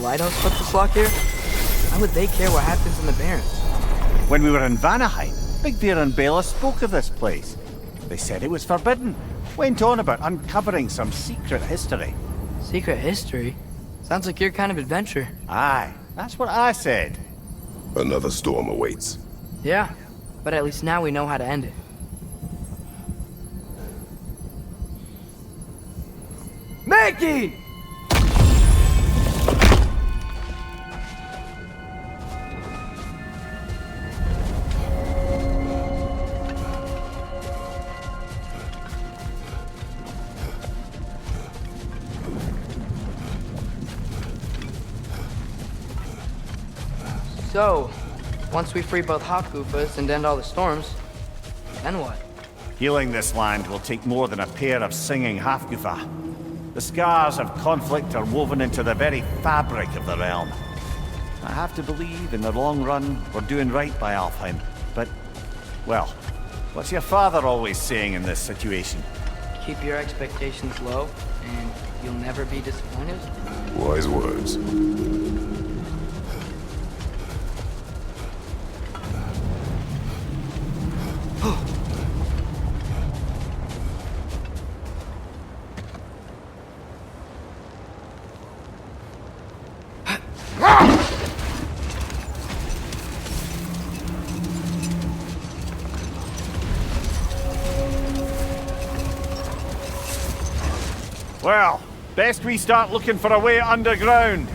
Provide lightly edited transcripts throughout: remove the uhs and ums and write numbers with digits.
lighthouse put this lock here? Why would they care what happens in the Barrens? When we were in Vanaheim, Big Bear and Bela spoke of this place. They said it was forbidden. Went on about uncovering some secret history. Secret history? Sounds like your kind of adventure. Aye, that's what I said. Another storm awaits. Yeah, but at least now we know how to end it. Mickey! So, once we free both Hafgufas and end all the storms, then what? Healing this land will take more than a pair of singing Hafgufa. The scars of conflict are woven into the very fabric of the realm. I have to believe in the long run we're doing right by ALFHEIM, but, well, what's your father always saying in this situation? Keep your expectations low, and you'll never be disappointed? Wise words. Well, best we start looking for a way underground.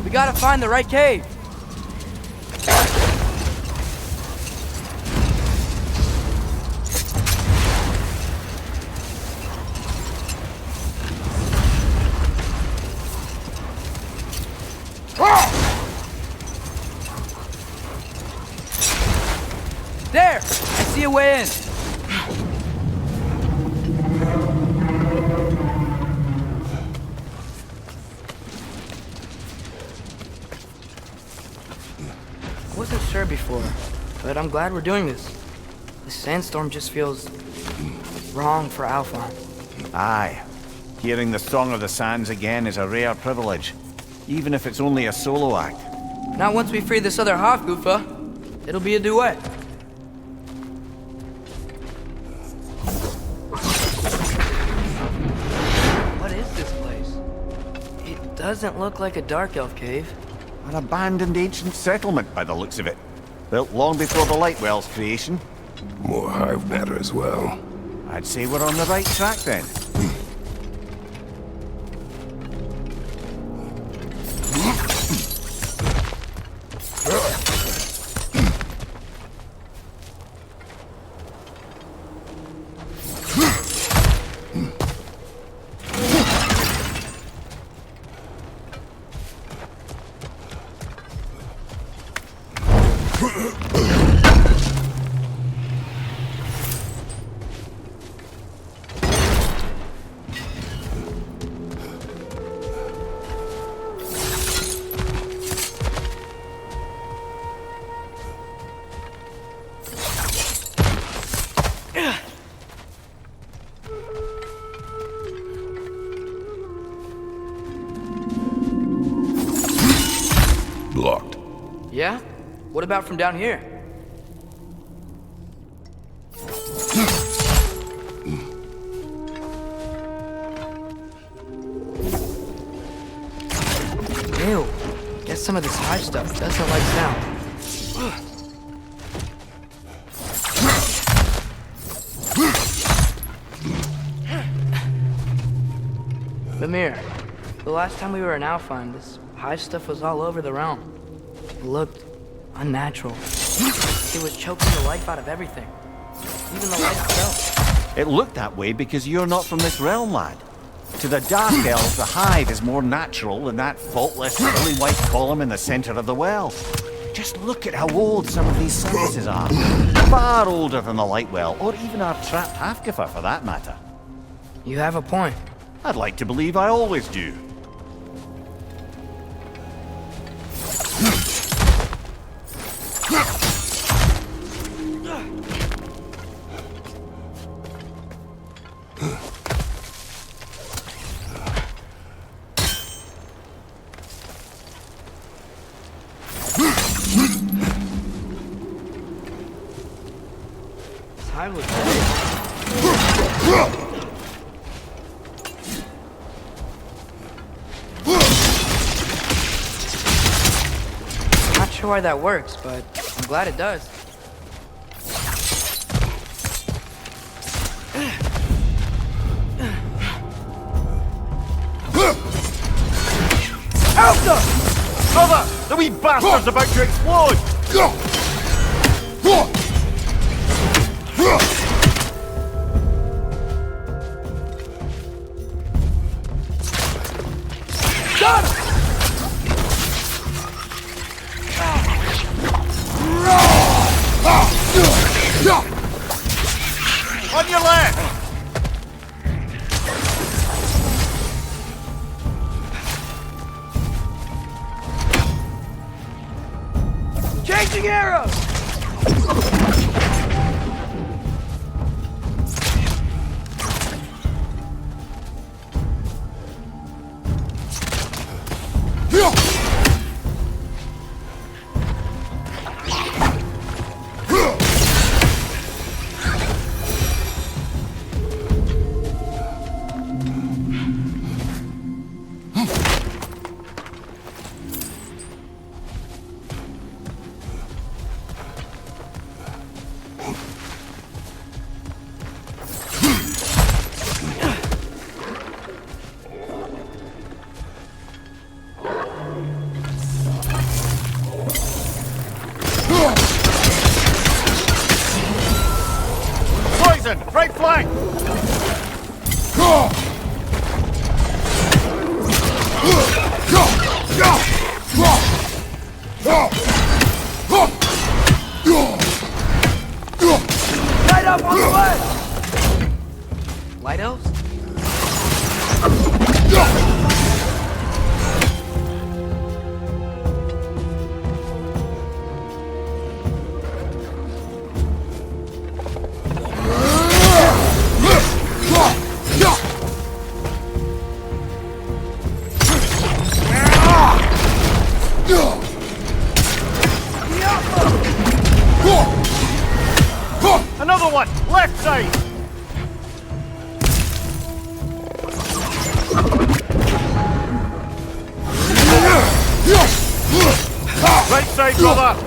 We gotta find the right cave. There! I see a way in. I wasn't sure before, but I'm glad we're doing this. This sandstorm just feels wrong for ALFHEIM. Aye. Hearing the Song of the Sands again is a rare privilege, even if it's only a solo act. Not once we free this other Hafgufa. It'll be a duet. What is this place? It doesn't look like a dark elf cave. An abandoned ancient settlement by the looks of it. Built long before the Lightwell's creation. More hive matter as well. I'd say we're on the right track then. Blocked. Yeah? What about from down here? Ew. Guess some of this hive stuff doesn't like sound. Mimir, the last time we were in ALFHEIM, this hive stuff was all over the realm. It looked unnatural. It was choking the life out of everything. Even the light itself. It looked that way because you're not from this realm, lad. To the Dark Elves, the hive is more natural than that faultless, lily white column in the center of the well. Just look at how old some of these services are. Far older than the Lightwell, or even our trapped Hafgufa for that matter. You have a point. I'd like to believe I always do. hive looks big. Not sure why that works, but I'm glad it does. Alpha! Cover! The wee bastard's about to explode! Got him! On your left! Changing arrows! Poison! Right flank! Light up on the left! Light elves? Another one! Left side! Right side, brother!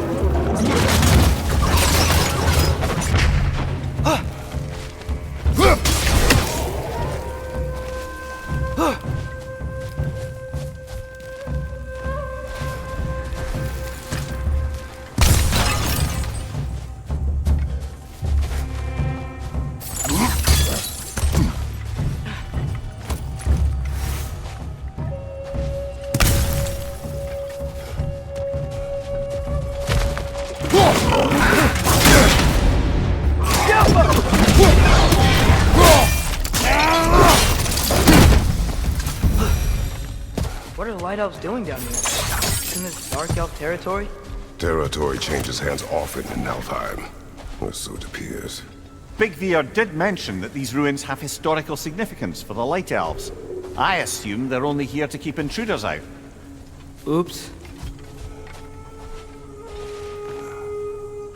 What are the Light Elves doing down here? In this Dark Elf territory? Territory changes hands often in ALFHEIM, or so it appears. Big Veer did mention that these ruins have historical significance for the Light Elves. I assume they're only here to keep intruders out. Oops.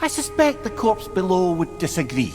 I suspect the corpse below would disagree.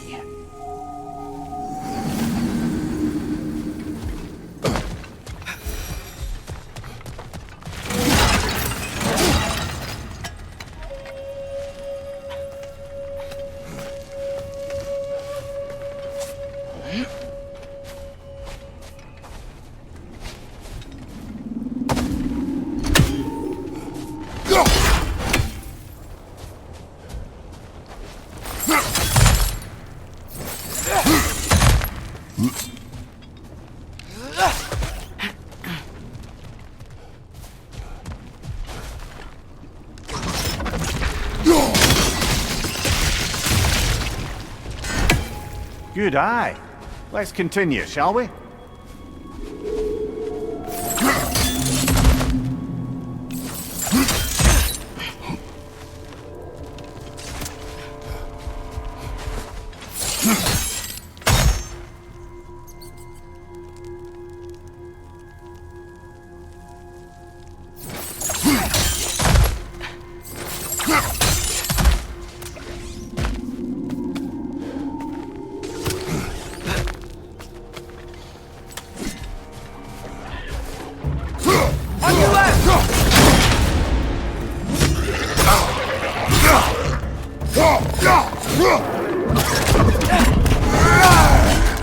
Good eye. Let's continue, shall we?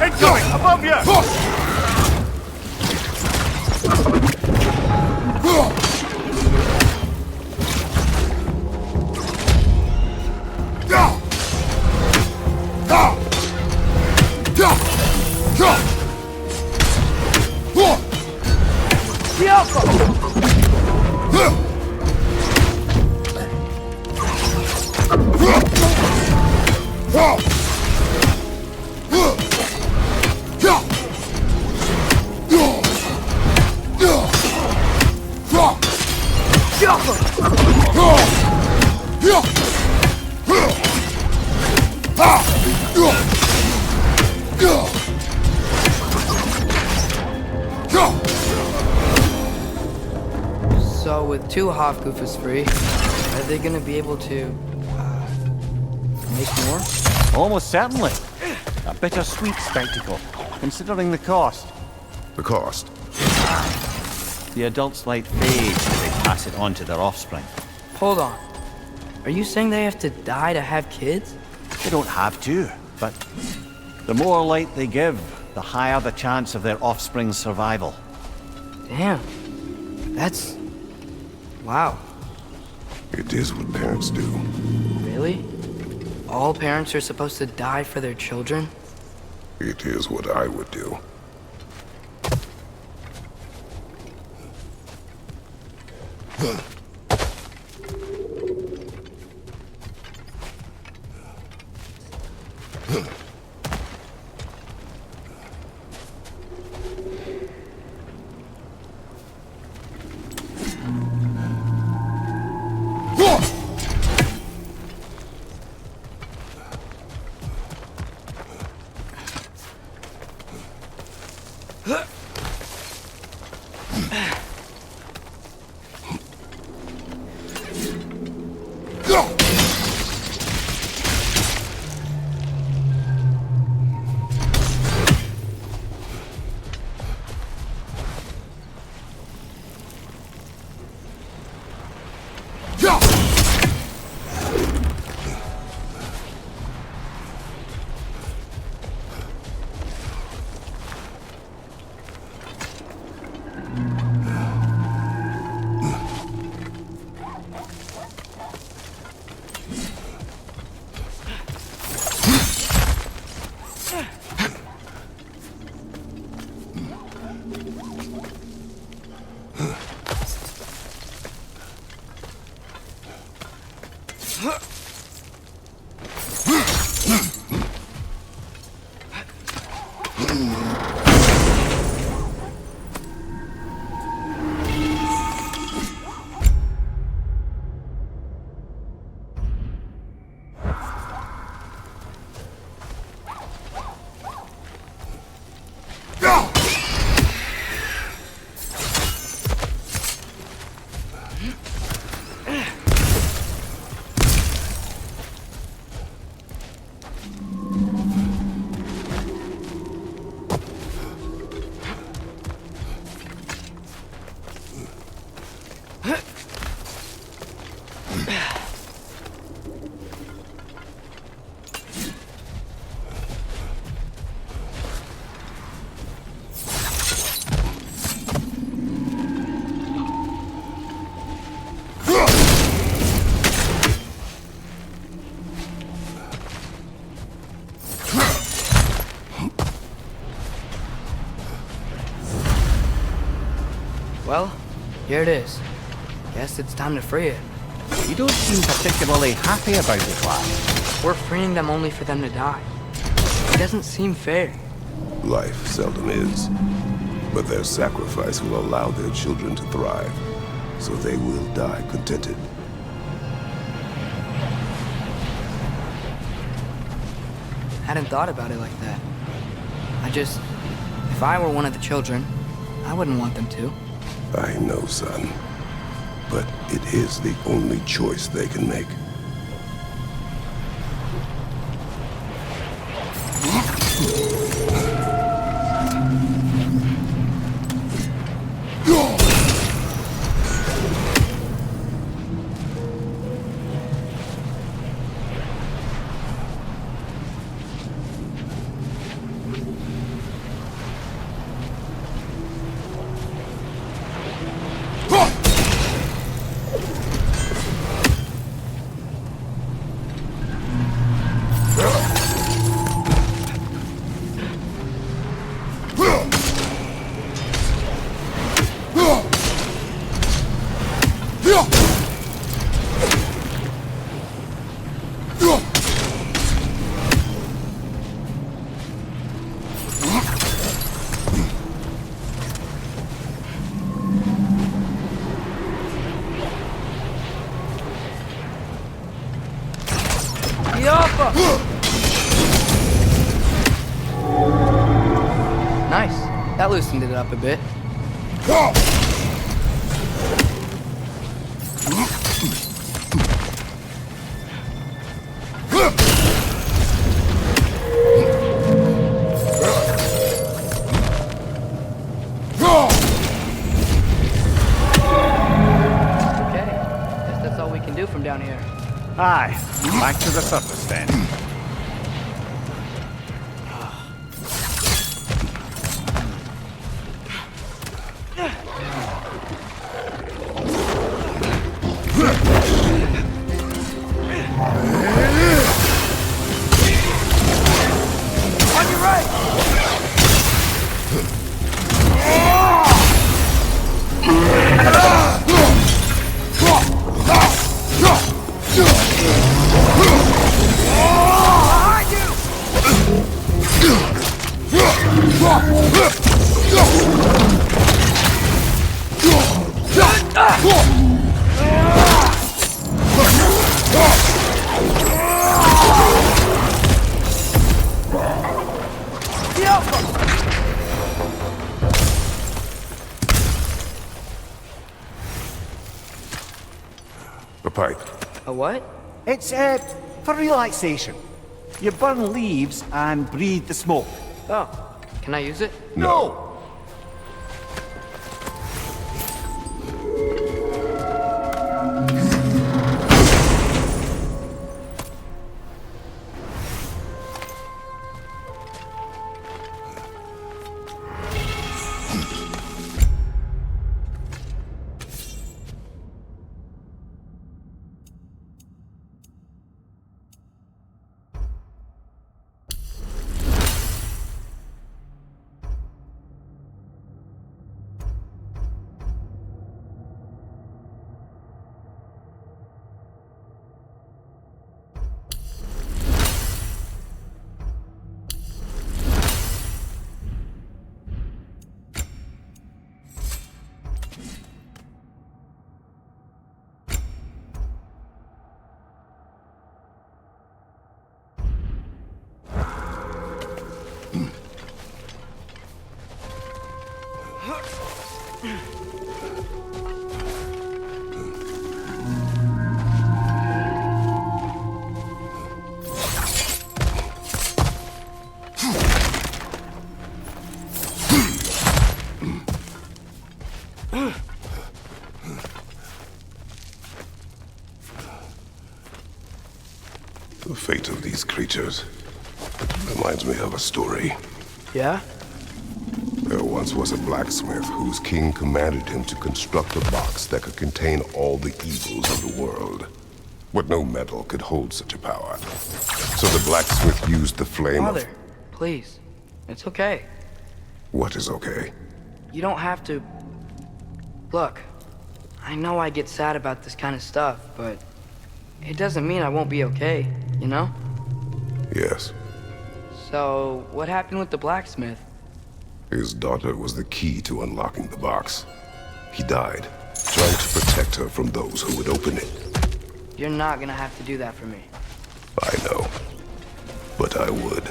Incoming! Above you! So with two Hafgufas free, are they gonna be able to, make more? Almost certainly. A bittersweet spectacle, considering the cost. The cost? The adults like fade as they pass it on to their offspring. Hold on. Are you saying they have to die to have kids? They don't have to, but the more light they give, the higher the chance of their offspring's survival. Damn. That's... wow. It is what parents do. Really? All parents are supposed to die for their children? It is what I would do. Well, here it is. Guess it's time to free it. You don't seem particularly happy about it, lad. We're freeing them only for them to die. It doesn't seem fair. Life seldom is. But their sacrifice will allow their children to thrive. So they will die contented. Hadn't thought about it like that. If I were one of the children, I wouldn't want them to. I know, son. But it is the only choice they can make. Nice. That loosened it up a bit. From down here. Aye, back to the surface then. On your right! A pipe. A what? It's, for relaxation. You burn leaves and breathe the smoke. Oh, can I use it? No! The fate of these creatures reminds me of a story. Yeah? There once was a blacksmith whose king commanded him to construct a box that could contain all the evils of the world. But no metal could hold such a power. So the blacksmith used the flame Father, please. It's okay. What is okay? You don't have to... Look, I know I get sad about this kind of stuff, but it doesn't mean I won't be okay, you know? Yes. So, what happened with the blacksmith? His daughter was the key to unlocking the box. He died, trying to protect her from those who would open it. You're not gonna have to do that for me. I know, but I would.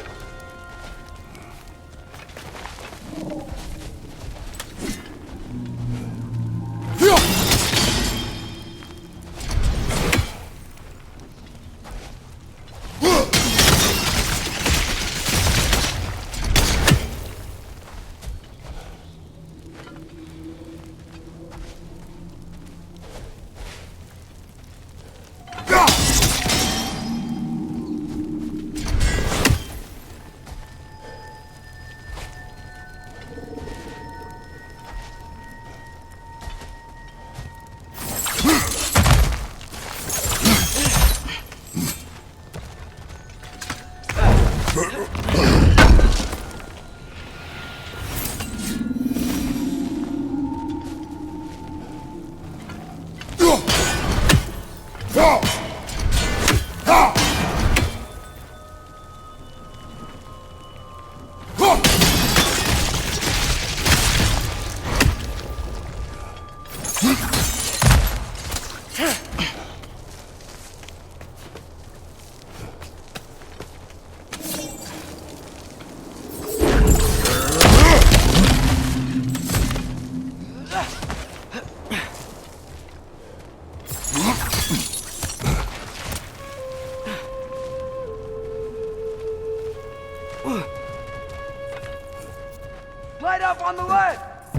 Light up on the left!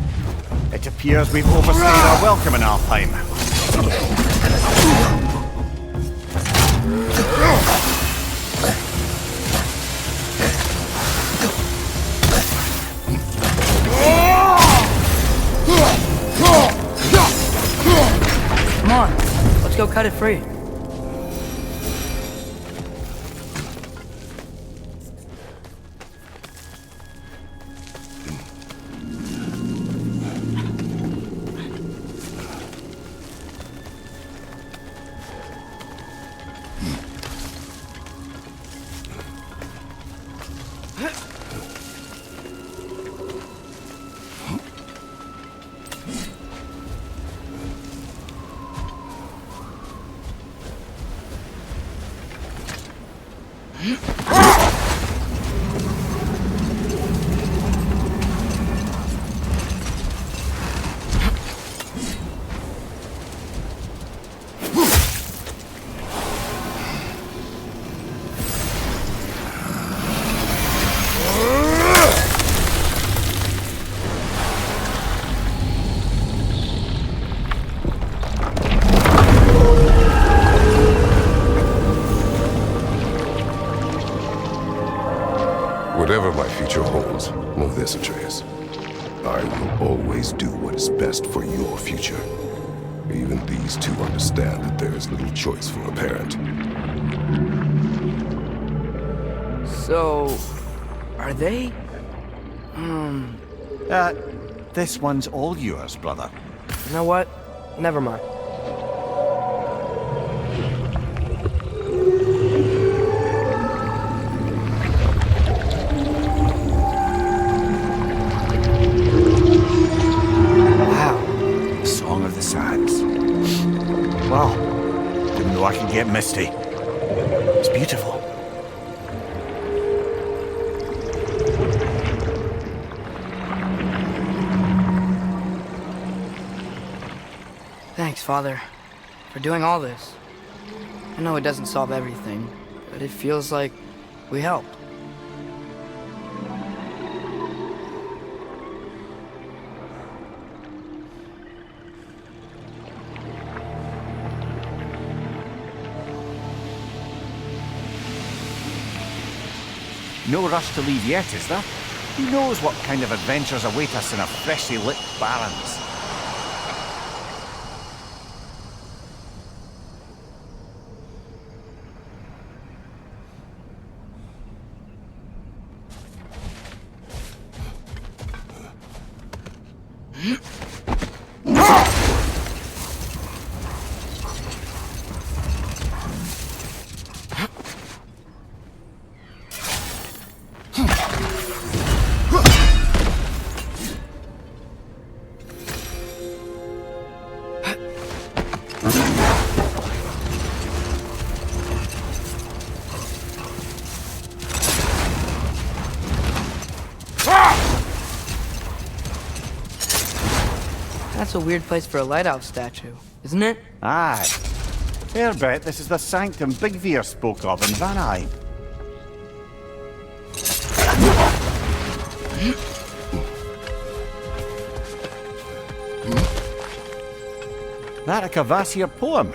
It appears we've overstayed our welcome in ALFHEIM. Come on, let's go cut it free. Whatever my future holds, know this, Atreus. I will always do what is best for your future. Even these two understand that there is little choice for a parent. So, are they? This one's all yours, brother. You know what? Never mind. Song of the Sands. Wow. Didn't know I could get misty. It's beautiful. Thanks, Father, for doing all this. I know it doesn't solve everything, but it feels like we helped. No rush to leave yet, is there? Who knows what kind of adventures await us in our freshly lit barrens? That's a weird place for a lighthouse statue, isn't it? Aye. Fair bet this is the Sanctum Big Veer spoke of in Vanheim. That a Cavassier poem?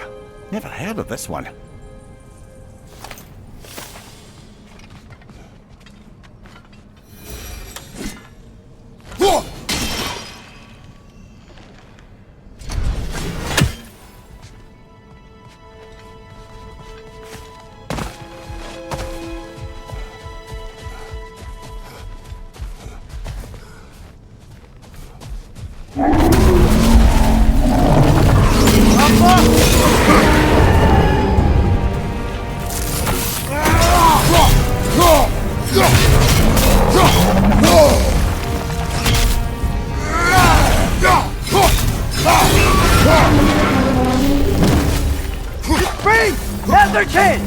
Never heard of this one. Now's their chance!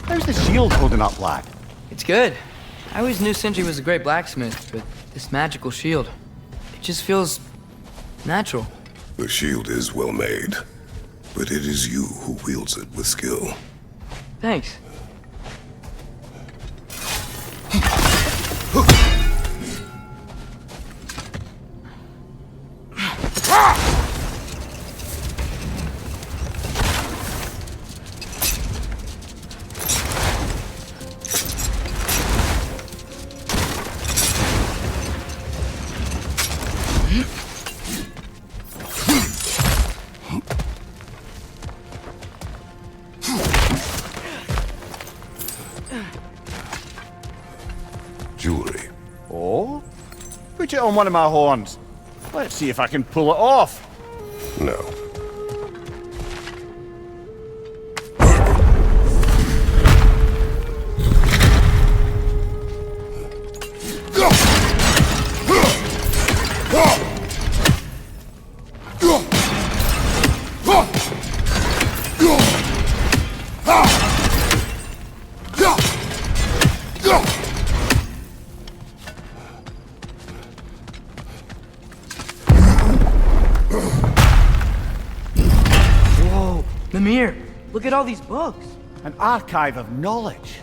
How's the shield holding up, lad? It's good. I always knew Sindri was a great blacksmith, but this magical shield, it just feels natural. The shield is well made, but it is you who wields it with skill. Thanks. Jewelry. Oh? Put it on one of my horns. Let's see if I can pull it off. No. Mimir, look at all these books. An archive of knowledge.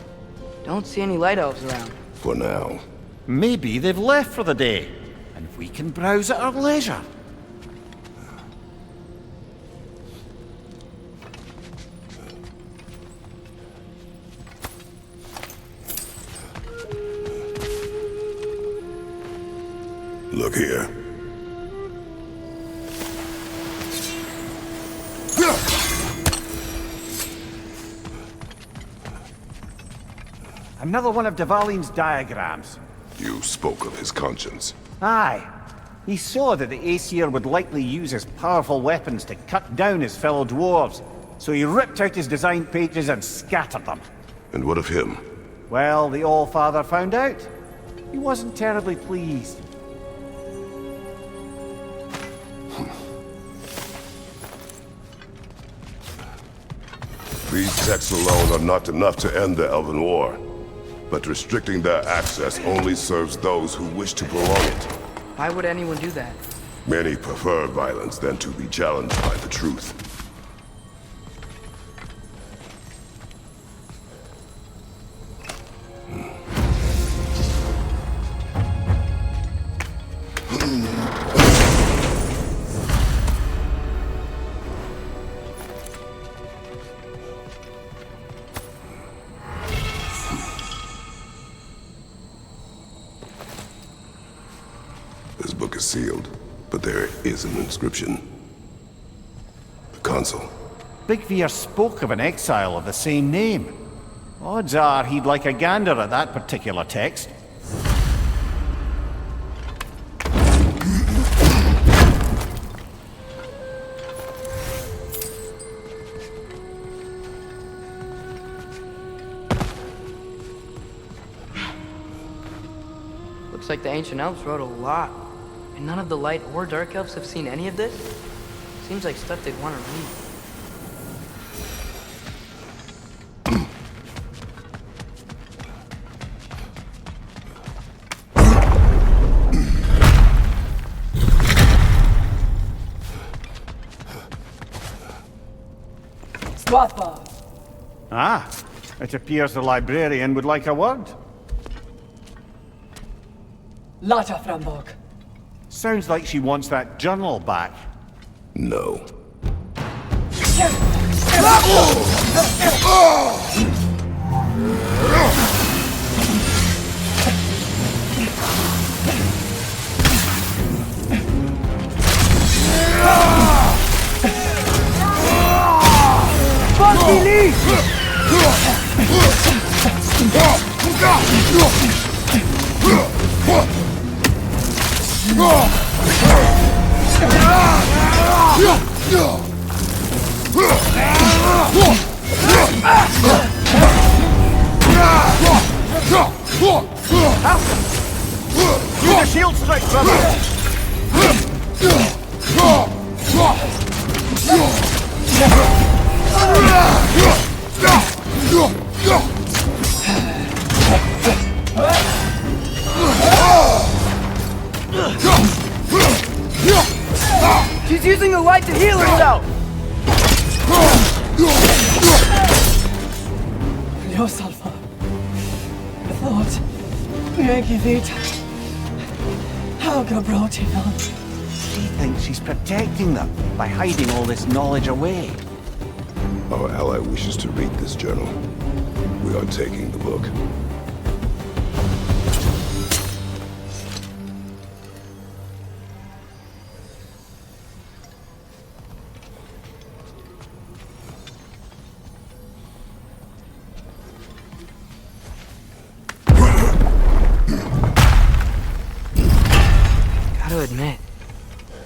Don't see any light elves around. For now. Maybe they've left for the day, and we can browse at our leisure. Look here. Another one of Dvaline's diagrams. You spoke of his conscience. Aye. He saw that the Aesir would likely use his powerful weapons to cut down his fellow dwarves, so he ripped out his design pages and scattered them. And what of him? Well, the All-Father found out. He wasn't terribly pleased. These texts alone are not enough to end the Elven War. But restricting their access only serves those who wish to prolong it. Why would anyone do that? Many prefer violence than to be challenged by the truth. This book is sealed, but there is an inscription. The consul. Big Veer spoke of an exile of the same name. Odds are he'd like a gander at that particular text. Looks like the ancient elves wrote a lot. And none of the light or dark elves have seen any of this? Seems like stuff they'd want to read. Ah, it appears the librarian would like a word. Lata Frambok. Sounds like she wants that journal back. No. Use a shield strike, brother! She's using the light to heal herself! Ljósalfa. Thought. Megivit. Hafgufa. She thinks she's protecting them by hiding all this knowledge away. Our ally wishes to read this journal. We are taking the book. Gotta admit,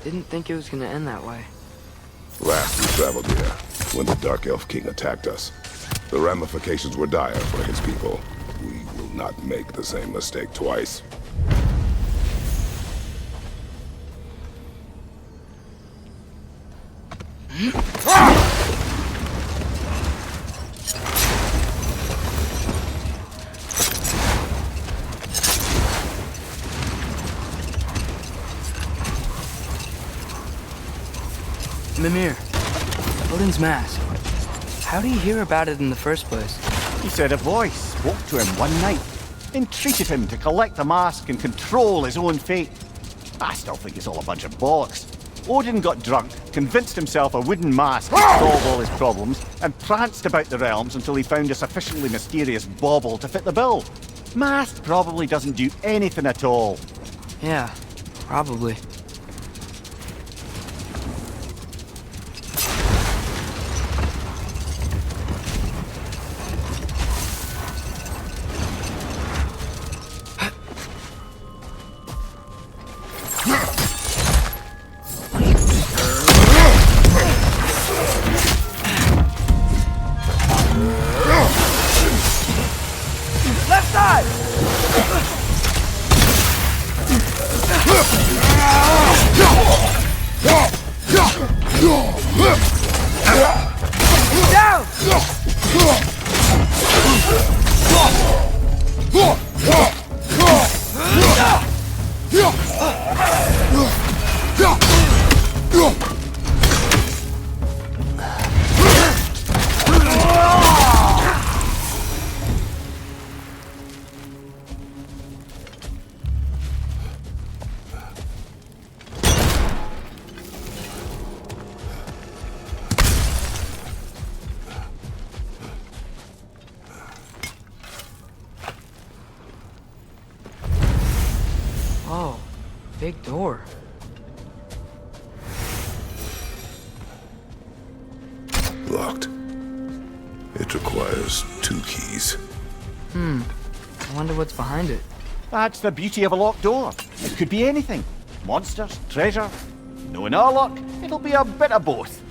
didn't think it was gonna end that way. Last we traveled here, when the Dark Elf King attacked us. The ramifications were dire for his people. We will not make the same mistake twice. Mimir, Odin's mask. How did he hear about it in the first place? He said a voice spoke to him one night, entreated him to collect the mask and control his own fate. I still think it's all a bunch of bollocks. Odin got drunk, convinced himself a wooden mask would solve all his problems, and pranced about the realms until he found a sufficiently mysterious bauble to fit the bill. Mask probably doesn't do anything at all. Yeah, probably. Left side! Down! Oh, big door. Locked. It requires 2 keys. I wonder what's behind it. That's the beauty of a locked door. It could be anything. Monsters, treasure. Knowing our luck, it'll be a bit of both.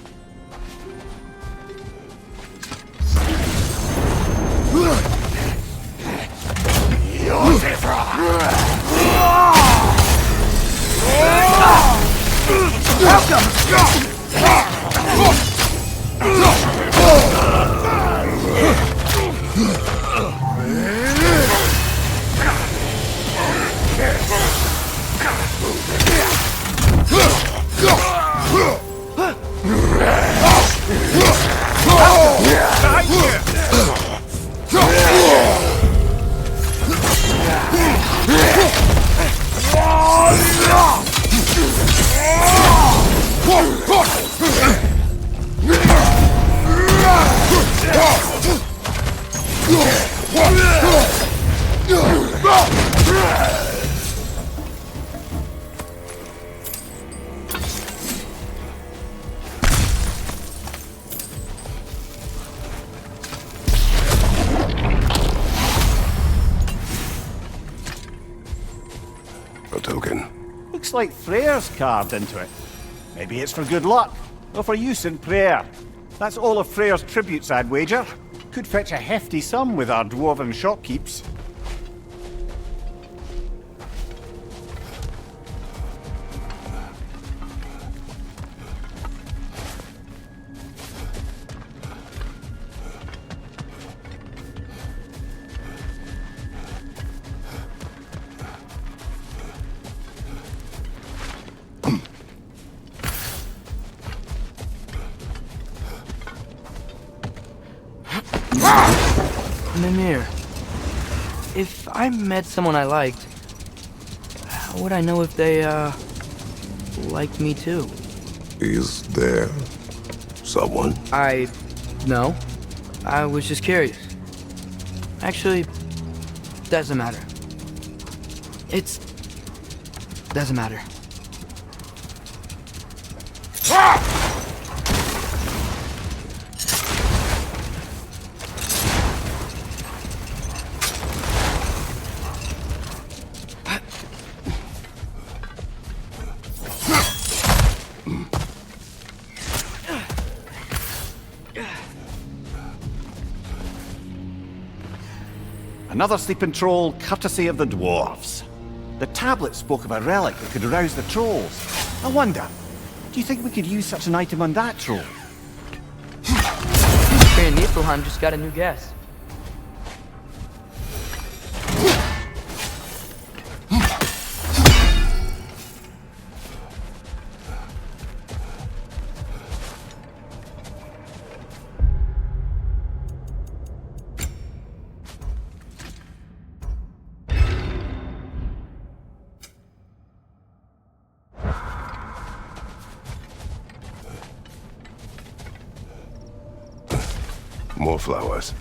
a token. Looks like Freyr's carved into it. Maybe it's for good luck, or for use in prayer. That's all of Freyr's tributes, I'd wager. Could fetch a hefty sum with our dwarven shopkeeps. Mimir, if I met someone I liked, how would I know if they, liked me too? Is there someone? No. I was just curious. Actually, doesn't matter. Doesn't matter. Another sleeping troll, courtesy of the dwarves. The tablet spoke of a relic that could arouse the trolls. I wonder, do you think we could use such an item on that troll? Freyr and Niflheim just got a new guest. More flowers.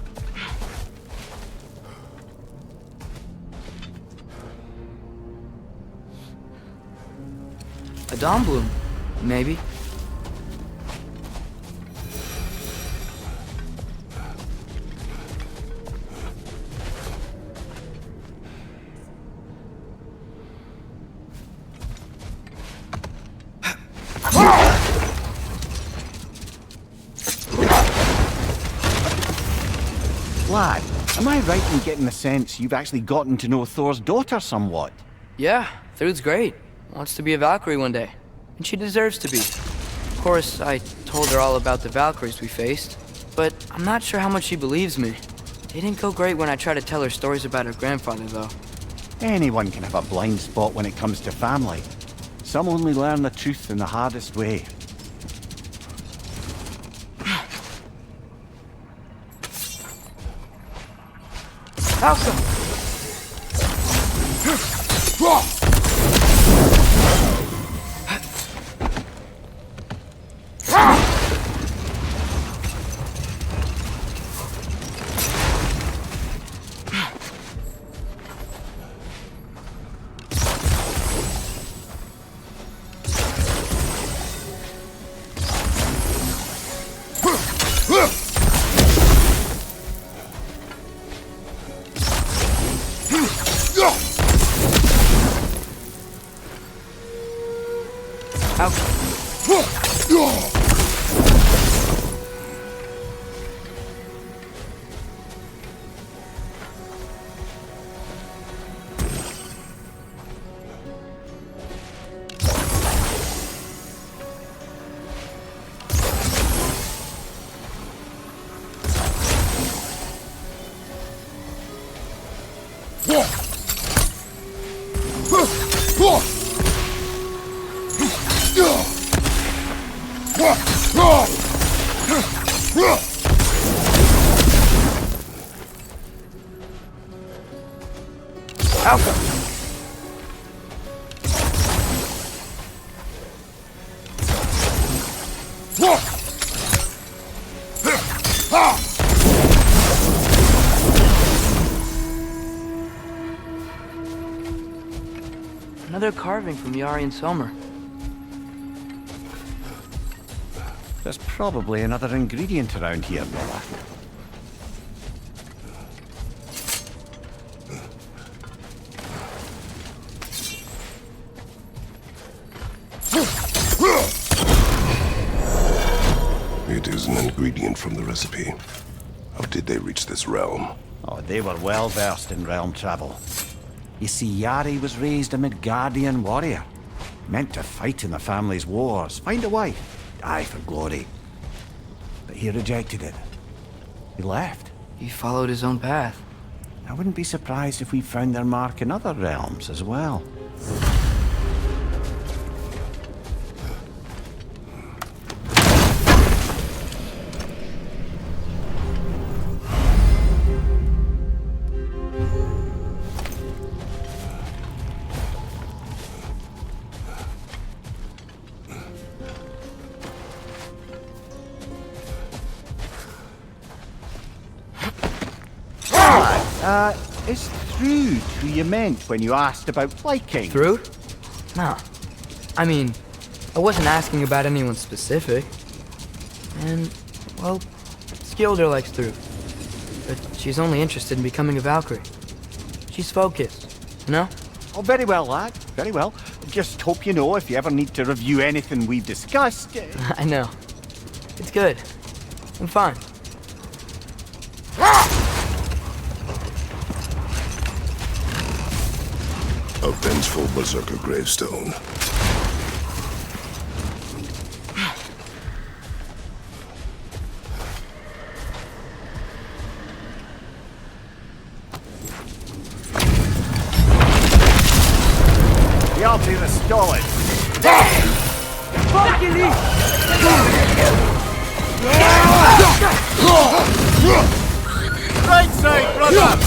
A dawn bloom, maybe. Lad, am I right in getting the sense you've actually gotten to know Thor's daughter somewhat? Yeah, Thrud's great. Wants to be a Valkyrie one day. And she deserves to be. Of course, I told her all about the Valkyries we faced, but I'm not sure how much she believes me. It didn't go great when I tried to tell her stories about her grandfather, though. Anyone can have a blind spot when it comes to family. Some only learn the truth in the hardest way. Malcolm! Another carving from Yari and Selmer. There's probably another ingredient around here, brother. ingredient from the recipe. How did they reach this realm? Oh, they were well versed in realm travel. You see, Yari was raised a Midgardian warrior. Meant to fight in the family's wars, find a wife, die for glory. But he rejected it. He left. He followed his own path. I wouldn't be surprised if we found their mark in other realms as well. Is Thrud who you meant when you asked about Viking? Thrud? No. I mean, I wasn't asking about anyone specific. And, well, Skilder likes Thrud. But she's only interested in becoming a Valkyrie. She's focused, you know? Oh, very well, lad. Very well. Just hope you know if you ever need to review anything we've discussed. I know. It's good. I'm fine. A vengeful berserker gravestone. The altar is stolen. Right side, brother!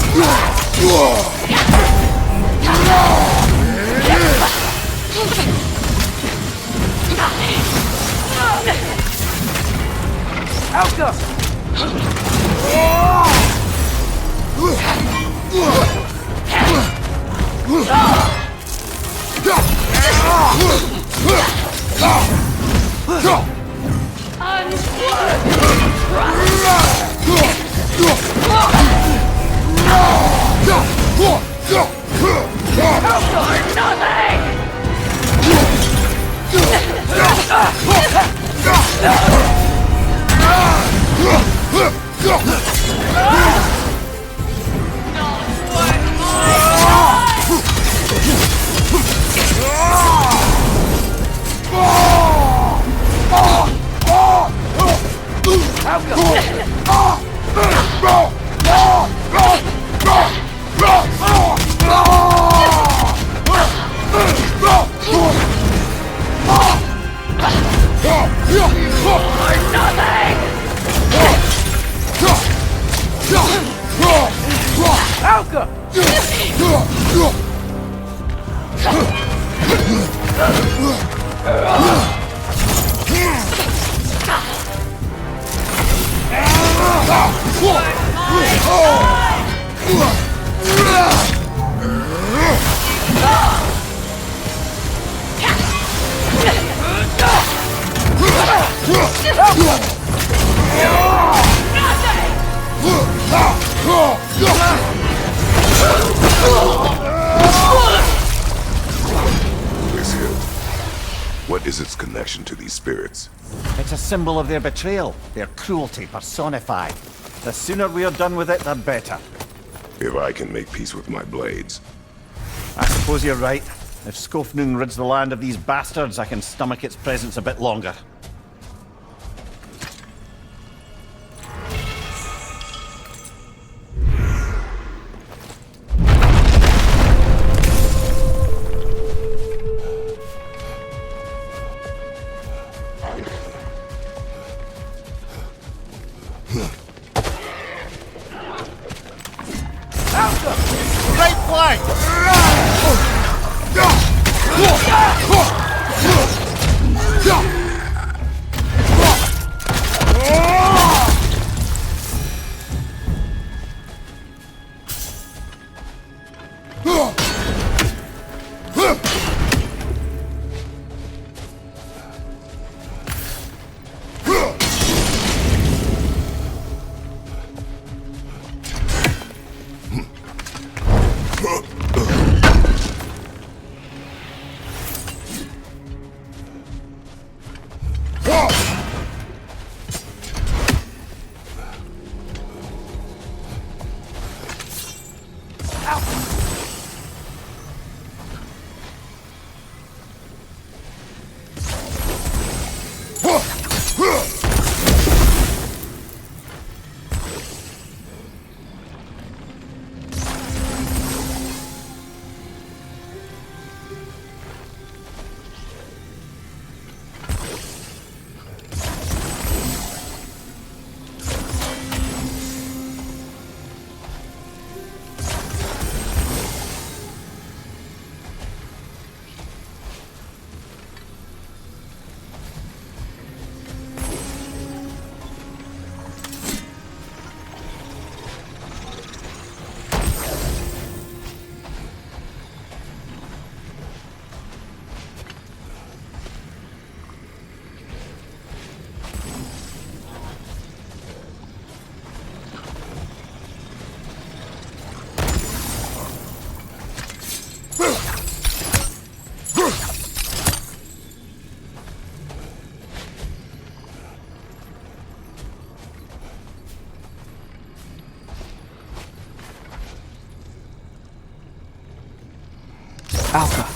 This hill. What is its connection to these spirits? It's a symbol of their betrayal, their cruelty personified. The sooner we're done with it, the better. If I can make peace with my blades. I suppose you're right. If Skofnung rids the land of these bastards, I can stomach its presence a bit longer. Right flank! Alpha.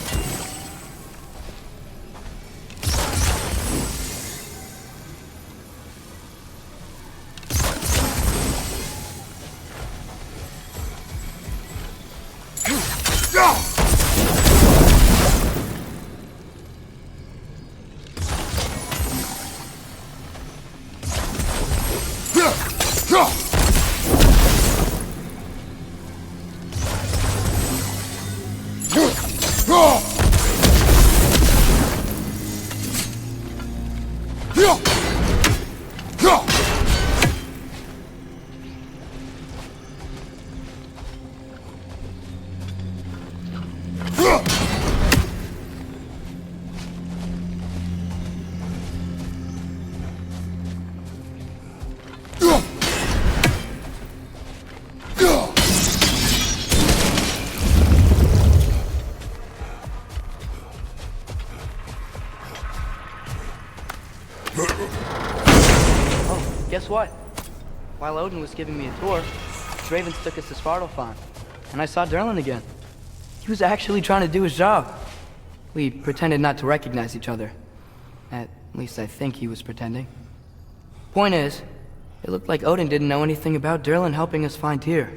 Guess what? While Odin was giving me a tour, his ravens took us to Svartalfheim, and I saw Durlin again. He was actually trying to do his job. We pretended not to recognize each other. At least I think he was pretending. Point is, it looked like Odin didn't know anything about Durlin helping us find Tyr.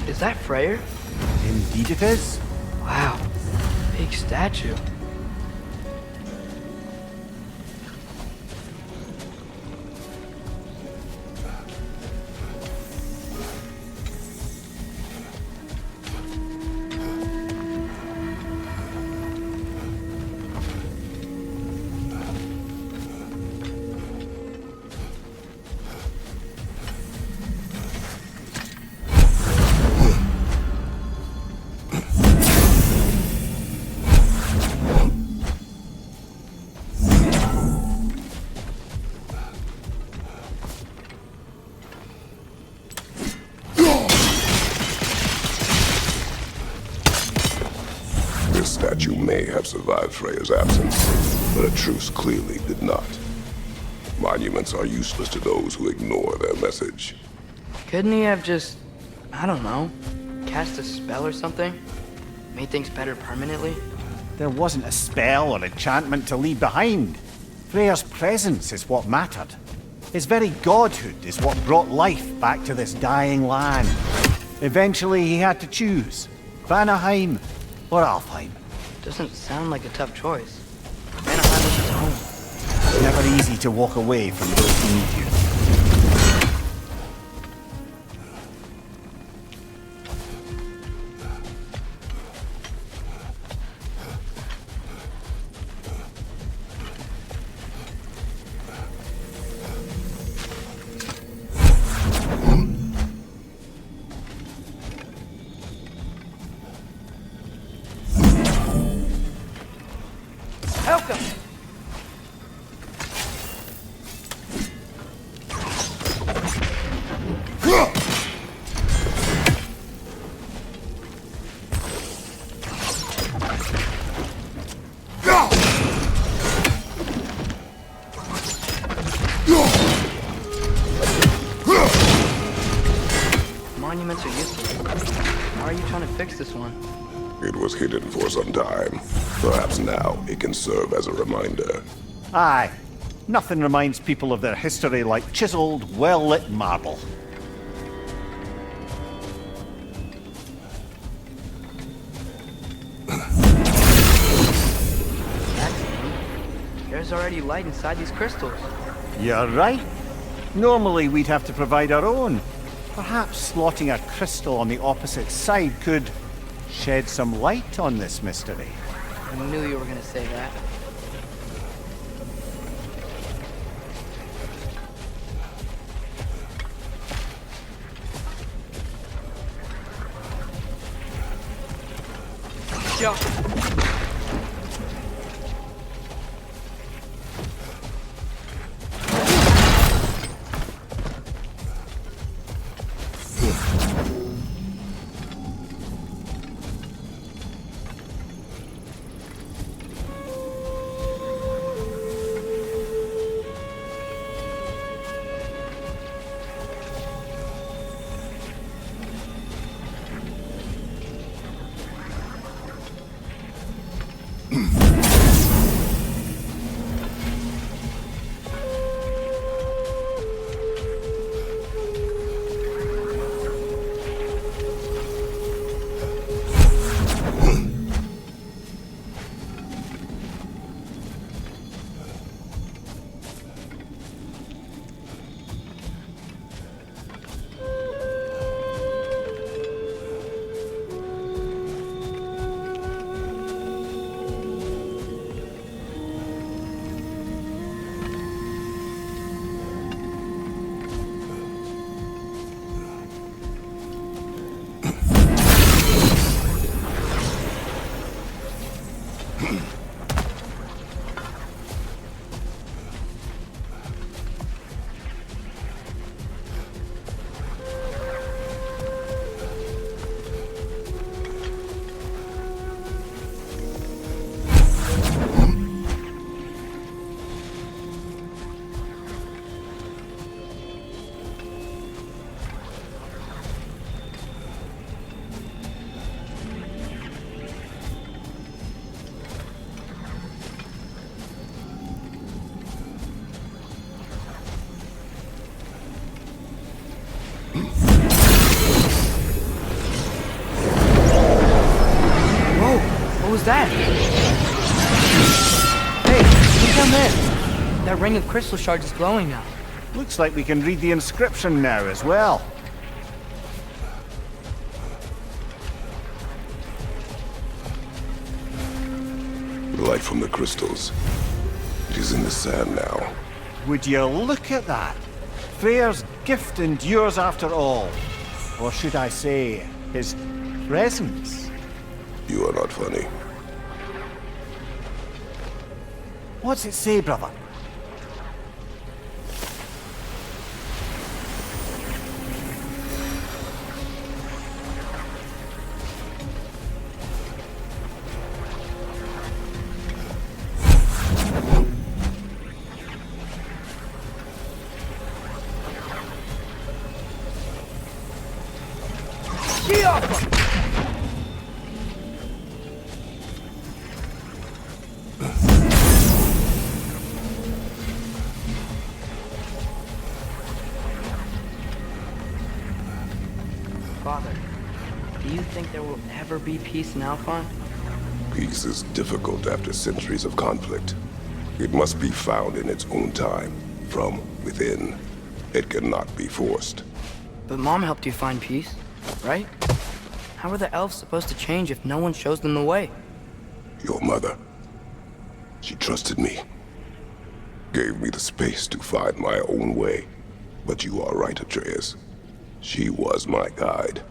Is that Freyr? Indeed it is. Wow, big statue. This statue may have survived Freyr's absence, but a truce clearly did not. Monuments are useless to those who ignore their message. Couldn't he have just, I don't know, cast a spell or something? Made things better permanently? There wasn't a spell or enchantment to leave behind. Freyr's presence is what mattered. His very godhood is what brought life back to this dying land. Eventually he had to choose, Vanaheim or Alfheim. Doesn't sound like a tough choice. Vanaheim was his home. It's never easy to walk away from those who need you. Welcome! Monuments are useless. How are you trying to fix this one? It was hidden for some time. Perhaps now it can serve as a reminder. Aye. Nothing reminds people of their history like chiseled, well-lit marble. There's already light inside these crystals. You're right. Normally we'd have to provide our own. Perhaps slotting a crystal on the opposite side could shed some light on this mystery. I knew you were gonna say that. Yeah. What was that? Hey, look down there. That ring of crystal shards is glowing now. Looks like we can read the inscription now as well. The light from the crystals. It is in the sand now. Would you look at that? Freyr's gift endures after all. Or should I say, his presence? You are not funny. What's it say, brother? Father, do you think there will ever be peace in ALFHEIM? Peace is difficult after centuries of conflict. It must be found in its own time, from within. It cannot be forced. But Mom helped you find peace, right? How are the elves supposed to change if no one shows them the way? Your mother. She trusted me. Gave me the space to find my own way. But you are right, Atreus. She was my guide.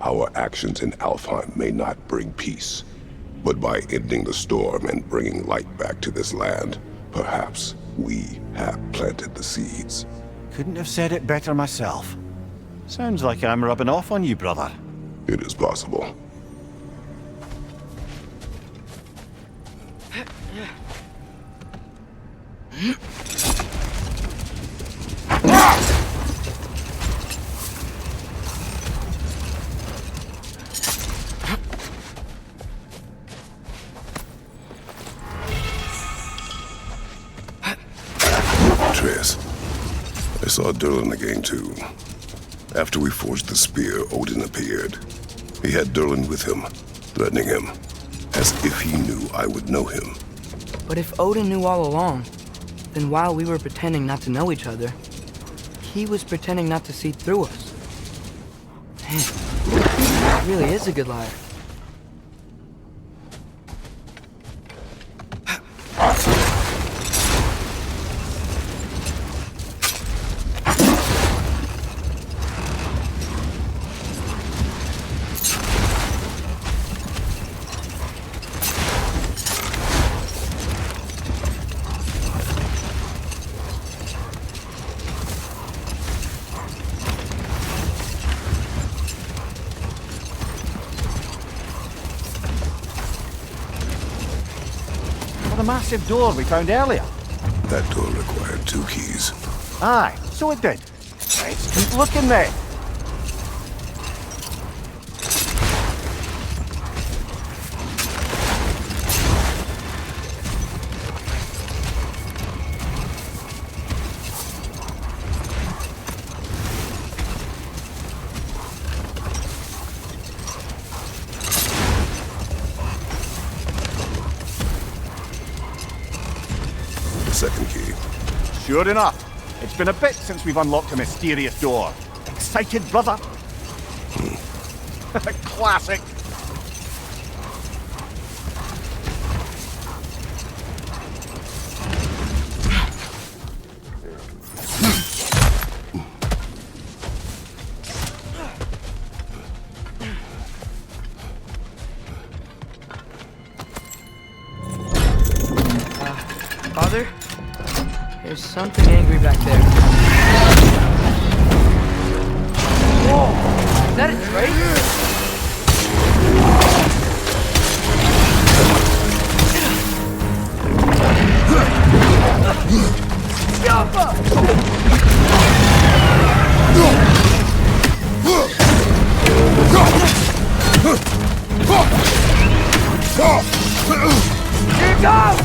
Our actions in ALFHEIM may not bring peace, but by ending the storm and bringing light back to this land, perhaps we have planted the seeds. Couldn't have said it better myself. Sounds like I'm rubbing off on you, brother. It is possible. saw Durlin again, too. After we forged the spear, Odin appeared. He had Durlin with him, threatening him, as if he knew I would know him. But if Odin knew all along, then while we were pretending not to know each other, he was pretending not to see through us. Man, he really is a good liar. The massive door we found earlier. That door required 2 keys. Aye, so it did. Let's keep looking then. The second key. Sure enough. It's been a bit since we've unlocked a mysterious door. Excited, brother? Classic. Father? There's something angry back there. Whoa! Is that a drake? Here it comes!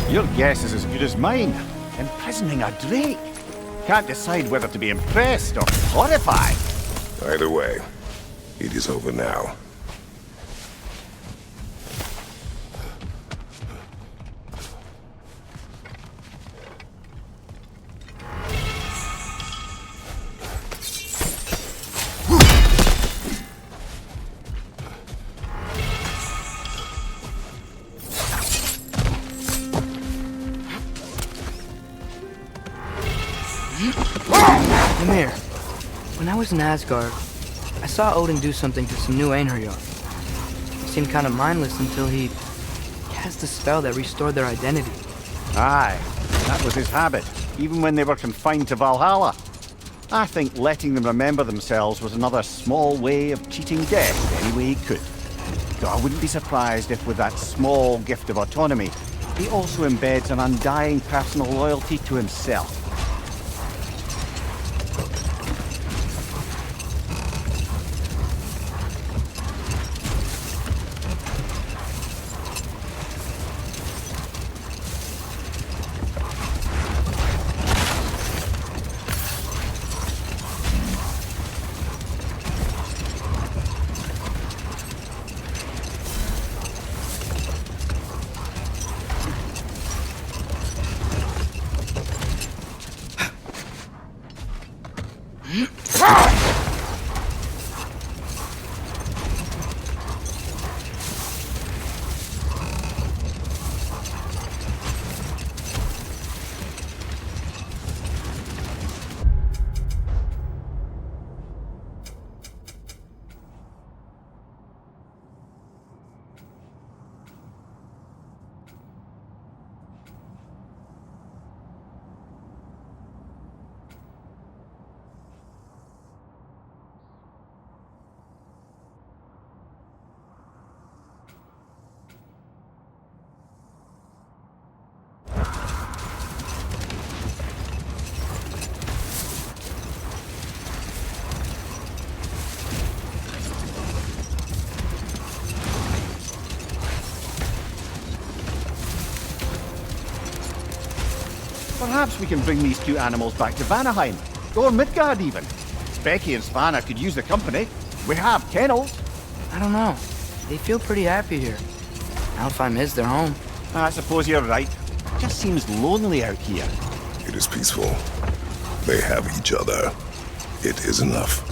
Your guess is as good as mine. Imprisoning a drake. Can't decide whether to be impressed or horrified. Either way, it is over now. was in Asgard, I saw Odin do something to some new Einherjar. He seemed kind of mindless until he cast a spell that restored their identity. Aye, that was his habit, even when they were confined to Valhalla. I think letting them remember themselves was another small way of cheating death any way he could. Though I wouldn't be surprised if with that small gift of autonomy, he also embeds an undying personal loyalty to himself. Perhaps we can bring these two animals back to Vanaheim, or Midgard even. Becky and Svanna could use the company. We have kennels. I don't know. They feel pretty happy here. ALFHEIM is their home. I suppose you're right. Just seems lonely out here. It is peaceful. They have each other. It is enough.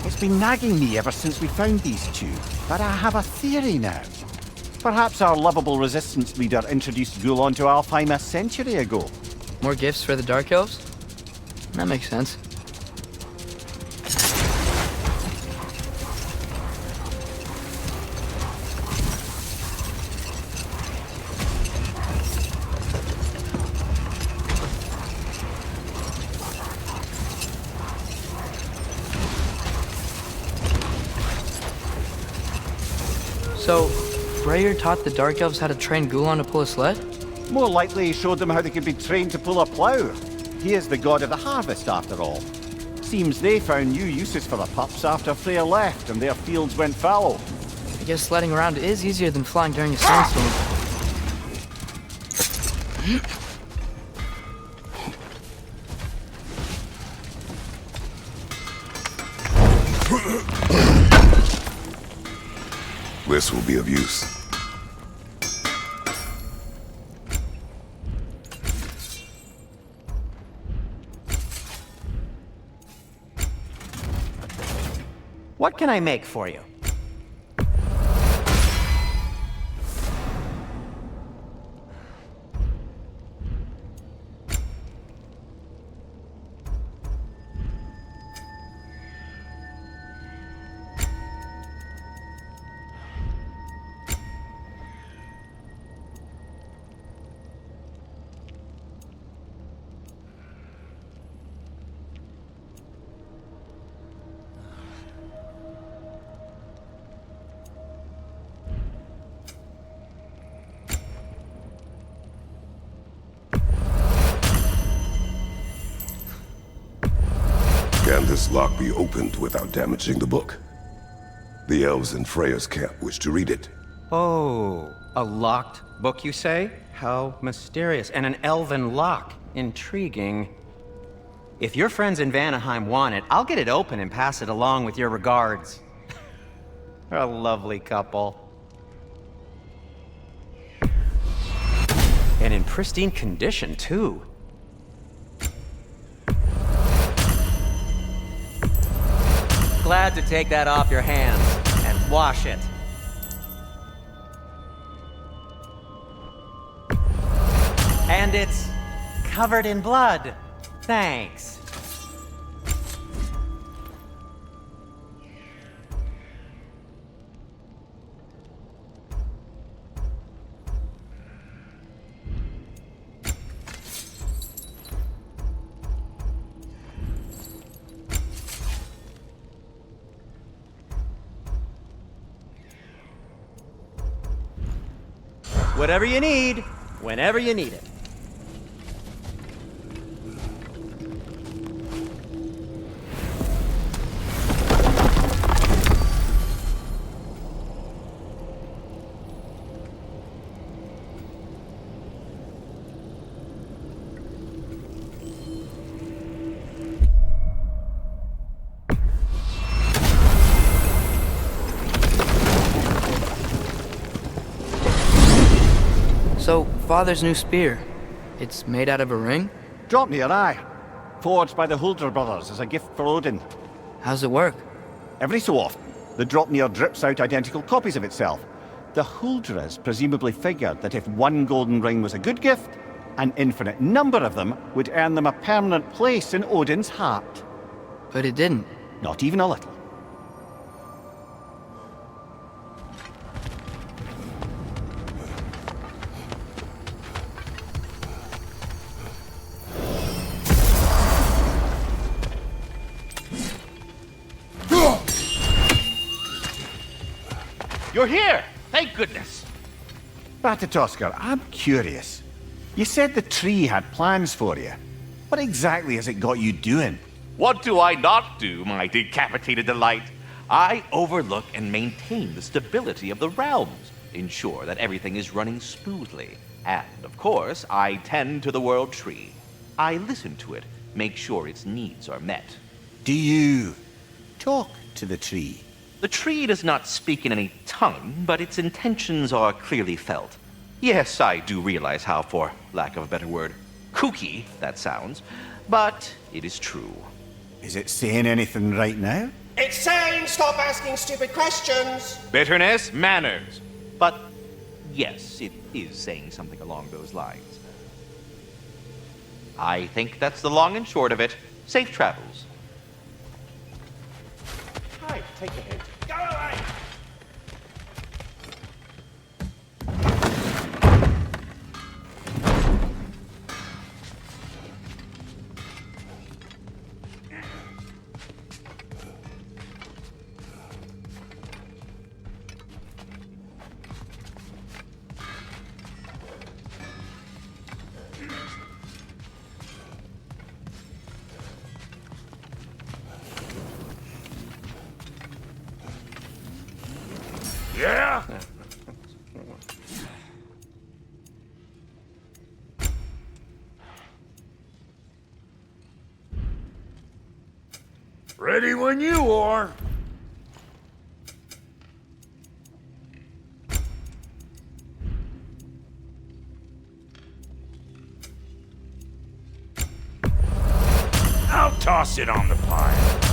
It's been nagging me ever since we found these two, but I have a theory now. Perhaps our lovable resistance leader introduced Gulon to ALFHEIM a century ago. More gifts for the Dark Elves? That makes sense. So, Freyr taught the Dark Elves how to train Gulon to pull a sled? More likely he showed them how they could be trained to pull a plough. He is the god of the harvest, after all. Seems they found new uses for the pups after Freyr left and their fields went fallow. I guess sledding around is easier than flying during a sandstorm. This will be of use. What can I make for you? Can this lock be opened without damaging the book? The elves in Freyr's camp wish to read it. Oh, a locked book, you say? How mysterious. And an elven lock. Intriguing. If your friends in Vanaheim want it, I'll get it open and pass it along with your regards. They're a lovely couple. And in pristine condition, too. Glad to take that off your hands and wash it. And it's covered in blood. Thanks. Whatever you need, whenever you need it. So, Father's new spear, it's made out of a ring? Draupnir, aye. Forged by the Huldra brothers as a gift for Odin. How's it work? Every so often, the Draupnir drips out identical copies of itself. The Huldras presumably figured that if one golden ring was a good gift, an infinite number of them would earn them a permanent place in Odin's heart. But it didn't. Not even a little. You're here! Thank goodness! Ratatoskr, I'm curious. You said the tree had plans for you. What exactly has it got you doing? What do I not do, my decapitated delight? I overlook and maintain the stability of the realms, ensure that everything is running smoothly, and, of course, I tend to the world tree. I listen to it, make sure its needs are met. Do you talk to the tree? The tree does not speak in any tongue, but its intentions are clearly felt. Yes, I do realize how, for lack of a better word, kooky that sounds, but it is true. Is it saying anything right now? It's saying stop asking stupid questions! Bitterness, manners. But yes, it is saying something along those lines. I think that's the long and short of it. Safe travels. Hi, take the hint. Go away! Yeah? Ready when you are. I'll toss it on the pile.